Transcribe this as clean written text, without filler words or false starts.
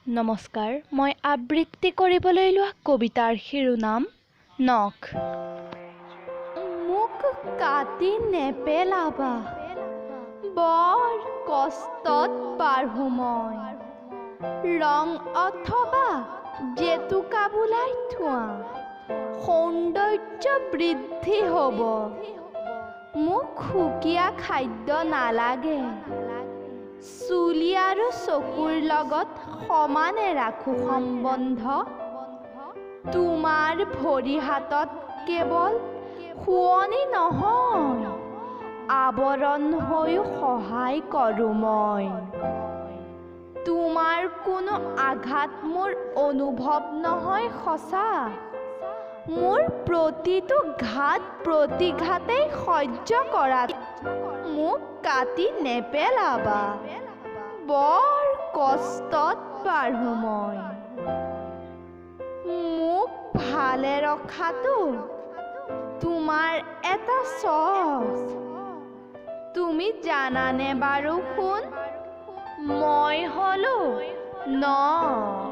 নমস্কাৰ, মই আবৃত্তি কৰিবলৈ লোৱা কবিতাৰ শিৰোনাম নখ। মোক কাটি নেপেলাবা, বৰ কষ্টত পাৰো মই। ৰং অথবা জেতুকা বোলাই থোৱা, সৌন্দৰ্য বৃদ্ধি হ'ব। মোক সুকীয়া খাদ্য নালাগে, চুলি আৰু চকুৰ লগত সমানে ৰাখো সম্বন্ধ। তোমাৰ ভৰি হাতত কেৱল শুৱনি নহয়, আৱৰণ হৈও সহায় কৰোঁ মই। তোমাৰ কোনো আঘাত মোৰ অনুভৱ নহয় সঁচা, মোৰ প্ৰতিটো ঘাত প্ৰতিঘাতেই সহ্য কৰা। মোক কাটি নেপেলাবা, বৰ কষ্টত পাৰো মই। মোক ভালে ৰখাটো তোমাৰ এটা চখ, তুমি জানানে বাৰু শুন, মই হলো নখ।